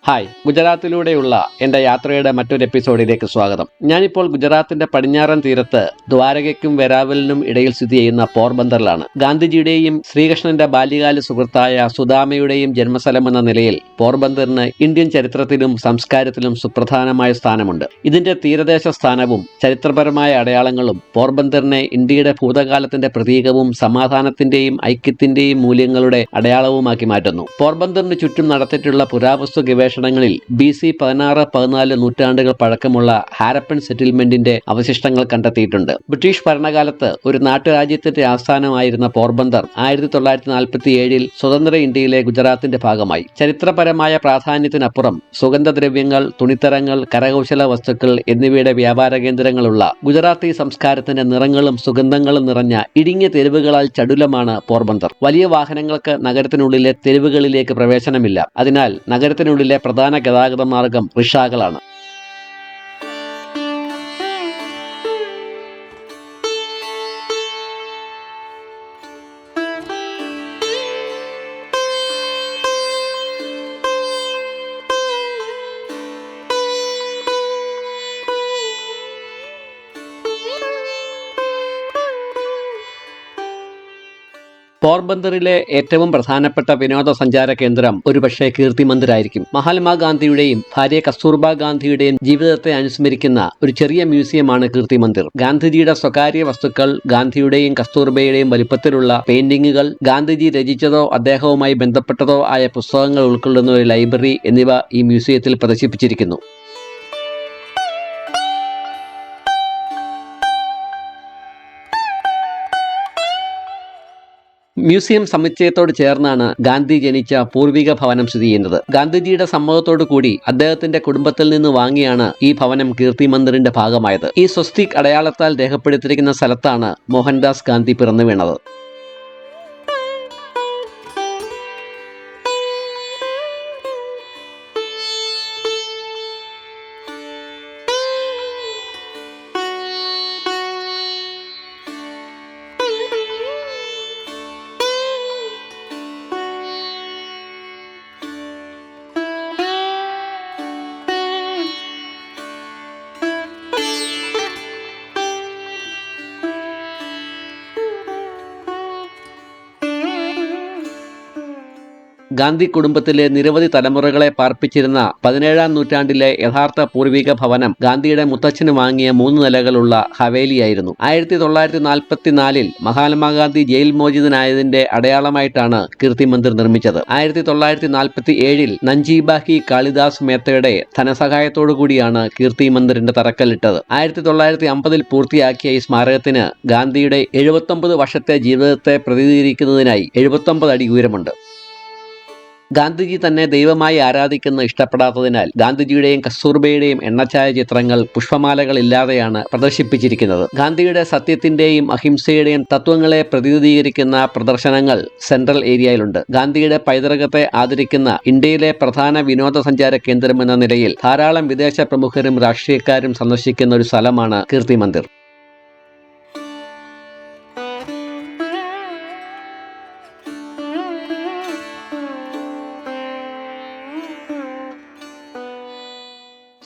Hi, ഗുജറാത്തിലൂടെയുള്ള എൻ്റെ യാത്രയുടെ മറ്റൊരു എപ്പിസോഡിലേക്ക് സ്വാഗതം. ഞാനിപ്പോൾ ഗുജറാത്തിന്റെ പടിഞ്ഞാറൻ തീരത്ത് ദ്വാരകയ്ക്കും വെരാവലിനും ഇടയിൽ സ്ഥിതി ചെയ്യുന്ന പോർബന്ദറിലാണ്. ഗാന്ധിജിയുടെയും ശ്രീകൃഷ്ണന്റെ ബാല്യകാല സുഹൃത്തായ സുദാമയുടെയും ജന്മസ്ഥലമെന്ന നിലയിൽ പോർബന്ദറിന് ഇന്ത്യൻ ചരിത്രത്തിലും സംസ്കാരത്തിലും സുപ്രധാനമായ സ്ഥാനമുണ്ട്. ഇതിന്റെ തീരദേശ സ്ഥാനവും ചരിത്രപരമായ അടയാളങ്ങളും പോർബന്ദറിനെ ഇന്ത്യയുടെ ഭൂതകാലത്തിന്റെ പ്രതീകവും സമാധാനത്തിന്റെയും ഐക്യത്തിന്റെയും മൂല്യങ്ങളുടെ അടയാളവുമാക്കി മാറ്റുന്നു. പോർബന്ദറിന് ചുറ്റും നടത്തിയിട്ടുള്ള പുരാവസ്തു ഗവേഷണങ്ങളിൽ BC 16-14 നൂറ്റാണ്ടുകൾ പഴക്കമുള്ള ഹാരപ്പൻ സെറ്റിൽമെന്റിന്റെ അവശിഷ്ടങ്ങൾ കണ്ടെത്തിയിട്ടുണ്ട്. ബ്രിട്ടീഷ് ഭരണകാലത്ത് ഒരു നാട്ടുരാജ്യത്തിന്റെ ആസ്ഥാനമായിരുന്ന പോർബന്ദർ 1947 സ്വതന്ത്ര ഇന്ത്യയിലെ ഗുജറാത്തിന്റെ ഭാഗമായി. ചരിത്രപരമായ പ്രാധാന്യത്തിനപ്പുറം സുഗന്ധദ്രവ്യങ്ങൾ, തുണിത്തരങ്ങൾ, കരകൗശല വസ്തുക്കൾ എന്നിവയുടെ വ്യാപാര കേന്ദ്രങ്ങളുള്ള ഗുജറാത്തി സംസ്കാരത്തിന്റെ നിറങ്ങളും സുഗന്ധങ്ങളും നിറഞ്ഞ ഇടുങ്ങിയ തെരുവുകളാൽ ചടുലമാണ് പോർബന്ദർ. വലിയ വാഹനങ്ങൾക്ക് നഗരത്തിനുള്ളിലെ തെരുവുകളിലേക്ക് പ്രവേശനമില്ല. അതിനാൽ നഗരത്തിനുള്ളിലെ പ്രധാന ഗതാഗത മാർഗം റിക്ഷാകളാണ്. പോർബന്ദറിലെ ഏറ്റവും പ്രധാനപ്പെട്ട വിനോദസഞ്ചാര കേന്ദ്രം ഒരുപക്ഷെ കീർത്തി മന്ദിർ ആയിരിക്കും. മഹാത്മാഗാന്ധിയുടെയും ഭാര്യ കസ്തൂർബാ ഗാന്ധിയുടെയും ജീവിതത്തെ അനുസ്മരിക്കുന്ന ഒരു ചെറിയ മ്യൂസിയമാണ് കീർത്തി മന്ദിർ. ഗാന്ധിജിയുടെ സ്വകാര്യ വസ്തുക്കൾ, ഗാന്ധിയുടെയും കസ്തൂർബയുടെയും വലിപ്പത്തിലുള്ള പെയിന്റിങ്ങുകൾ, ഗാന്ധിജി രചിച്ചതോ അദ്ദേഹവുമായി ബന്ധപ്പെട്ടതോ ആയ പുസ്തകങ്ങൾ ഉൾക്കൊള്ളുന്ന ഒരു ലൈബ്രറി എന്നിവ ഈ മ്യൂസിയത്തിൽ പ്രദർശിപ്പിച്ചിരിക്കുന്നു. മ്യൂസിയം സമുച്ചയത്തോട് ചേർന്നാണ് ഗാന്ധി ജനിച്ച പൂർവിക ഭവനം സ്ഥിതി ചെയ്യുന്നത്. ഗാന്ധിജിയുടെ സമ്മതത്തോടു കൂടി അദ്ദേഹത്തിന്റെ കുടുംബത്തിൽ നിന്ന് വാങ്ങിയാണ് ഈ ഭവനം കീർത്തി മന്ദിറിന്റെ ഭാഗമായത്. ഈ സ്വസ്തിക് അടയാളത്താൽ രേഖപ്പെടുത്തിയിരിക്കുന്ന സ്ഥലത്താണ് മോഹൻദാസ് ഗാന്ധി പിറന്നു വീണത്. ഗാന്ധി കുടുംബത്തിലെ നിരവധി തലമുറകളെ പാർപ്പിച്ചിരുന്ന 17-ാം നൂറ്റാണ്ടിലെ യഥാർത്ഥ പൂർവിക ഭവനം ഗാന്ധിയുടെ മുത്തച്ഛന് വാങ്ങിയ 3 നിലകളുള്ള ഹവേലിയായിരുന്നു. 1944 മഹാത്മാഗാന്ധി ജയിൽ മോചിതനായതിന്റെ അടയാളമായിട്ടാണ് കീർത്തി മന്ദിർ നിർമ്മിച്ചത്. 1947 നഞ്ചീബാഹി കാളിദാസ് മേത്തയുടെ ധനസഹായത്തോടുകൂടിയാണ് കീർത്തി മന്ദിറിന്റെ തറക്കല്ലിട്ടത്. 1950 പൂർത്തിയാക്കിയ ഈ സ്മാരകത്തിന് ഗാന്ധിയുടെ 79 വർഷത്തെ ജീവിതത്തെ പ്രതിനിധീകരിക്കുന്നതിനായി 79 അടി ഉയരമുണ്ട്. ഗാന്ധിജി തന്നെ ദൈവമായി ആരാധിക്കുന്ന ഇഷ്ടപ്പെടാത്തതിനാൽ ഗാന്ധിജിയുടെയും കസ്തൂർബയുടെയും എണ്ണച്ചായ ചിത്രങ്ങൾ പുഷ്പമാലകൾ ഇല്ലാതെയാണ് പ്രദർശിപ്പിച്ചിരിക്കുന്നത്. ഗാന്ധിയുടെ സത്യത്തിന്റെയും അഹിംസയുടെയും തത്വങ്ങളെ പ്രതിനിധീകരിക്കുന്ന പ്രദർശനങ്ങൾ സെൻട്രൽ ഏരിയയിലുണ്ട്. ഗാന്ധിയുടെ പൈതൃകത്തെ ആദരിക്കുന്ന ഇന്ത്യയിലെ പ്രധാന വിനോദസഞ്ചാര കേന്ദ്രമെന്ന നിലയിൽ ധാരാളം വിദേശ പ്രമുഖരും രാഷ്ട്രീയക്കാരും സന്ദർശിക്കുന്ന ഒരു സ്ഥലമാണ് കീർത്തി മന്ദിർ.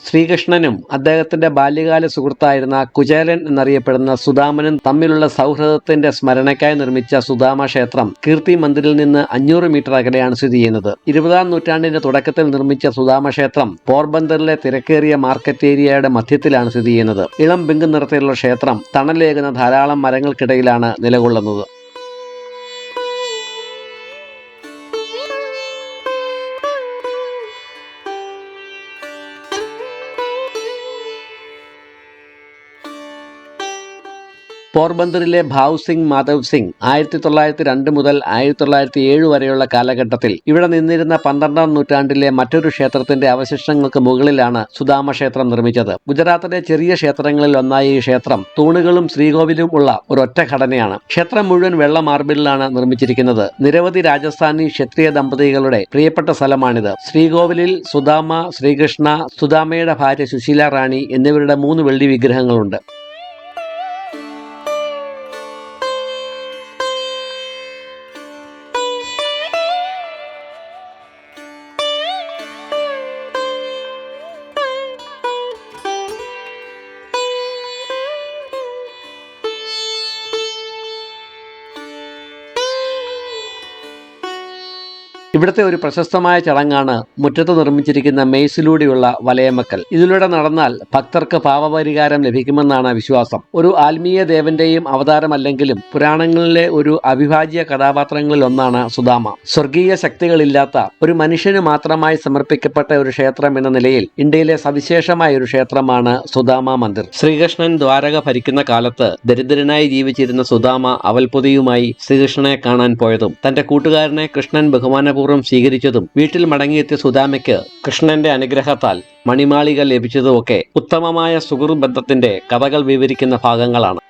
ശ്രീകൃഷ്ണനും അദ്ദേഹത്തിന്റെ ബാല്യകാല സുഹൃത്തായിരുന്ന കുചേലൻ എന്നറിയപ്പെടുന്ന സുദാമനും തമ്മിലുള്ള സൗഹൃദത്തിന്റെ സ്മരണയ്ക്കായി നിർമ്മിച്ച സുദാമ ക്ഷേത്രം കീർത്തി മന്ദിറിൽ നിന്ന് 500 മീറ്റർ അകലെയാണ് സ്ഥിതി ചെയ്യുന്നത്. 20-ാം നൂറ്റാണ്ടിന്റെ തുടക്കത്തിൽ നിർമ്മിച്ച സുദാമ ക്ഷേത്രം പോർബന്ദറിലെ തിരക്കേറിയ മാർക്കറ്റ് ഏരിയയുടെ മധ്യത്തിലാണ് സ്ഥിതി ചെയ്യുന്നത്. ഇളം പിങ്ക് നിറത്തിലുള്ള ക്ഷേത്രം തണലേകുന്ന ധാരാളം മരങ്ങൾക്കിടയിലാണ് നിലകൊള്ളുന്നത്. പോർബന്ദറിലെ ഭാവ് സിംഗ് മാധവ് സിംഗ് 1902 മുതൽ 1907 വരെയുള്ള കാലഘട്ടത്തിൽ ഇവിടെ നിന്നിരുന്ന 12-ാം നൂറ്റാണ്ടിലെ മറ്റൊരു ക്ഷേത്രത്തിന്റെ അവശിഷ്ടങ്ങൾക്ക് മുകളിലാണ് സുദാമ ക്ഷേത്രം നിർമ്മിച്ചത്. ഗുജറാത്തിലെ ചെറിയ ക്ഷേത്രങ്ങളിൽ ഒന്നായ ഈ ക്ഷേത്രം തൂണുകളും ശ്രീകോവിലും ഉള്ള ഒരൊറ്റ ഘടനയാണ്. ക്ഷേത്രം മുഴുവൻ വെള്ള മാർബിളിലാണ് നിർമ്മിച്ചിരിക്കുന്നത്. നിരവധി രാജസ്ഥാനി ക്ഷത്രിയ ദമ്പതികളുടെ പ്രിയപ്പെട്ട സ്ഥലമാണിത്. ശ്രീകോവിലിൽ സുദാമ, ശ്രീകൃഷ്ണ, സുദാമയുടെ ഭാര്യ സുശീല റാണി എന്നിവരുടെ 3 വെള്ളി വിഗ്രഹങ്ങളുണ്ട്. ഇവിടുത്തെ ഒരു പ്രശസ്തമായ ചടങ്ങാണ് മുറ്റത്ത് നിർമ്മിച്ചിരിക്കുന്ന മെയ്സിലൂടെയുള്ള വലയമക്കൽ. ഇതിലൂടെ നടന്നാൽ ഭക്തർക്ക് പാപപരിഹാരം ലഭിക്കുമെന്നാണ് വിശ്വാസം. ഒരു ആത്മീയ ദേവന്റെയും അവതാരമല്ലെങ്കിലും പുരാണങ്ങളിലെ ഒരു അവിഭാജ്യ കഥാപാത്രങ്ങളിൽ ഒന്നാണ് സുദാമ. സ്വർഗീയ ശക്തികളില്ലാത്ത ഒരു മനുഷ്യന് മാത്രമായി സമർപ്പിക്കപ്പെട്ട ഒരു ക്ഷേത്രം എന്ന നിലയിൽ ഇന്ത്യയിലെ സവിശേഷമായ ഒരു ക്ഷേത്രമാണ് സുദാമ മന്ദിർ. ശ്രീകൃഷ്ണൻ ദ്വാരക ഭരിക്കുന്ന കാലത്ത് ദരിദ്രനായി ജീവിച്ചിരുന്ന സുദാമ അവൽപൊതിയുമായി ശ്രീകൃഷ്ണനെ കാണാൻ പോയതും തന്റെ കൂട്ടുകാരനെ കൃഷ്ണൻ ബഹുമാനപൂർവ്വം സ്വീകരിച്ചതും വീട്ടിൽ മടങ്ങിയെത്തിയ സുദാമയ്ക്ക് കൃഷ്ണന്റെ അനുഗ്രഹത്താൽ മണിമാളിക ലഭിച്ചതുമൊക്കെ ഉത്തമമായ സുഹൃത്ത് ബന്ധത്തിന്റെ കഥകൾ വിവരിക്കുന്ന ഭാഗങ്ങളാണ്.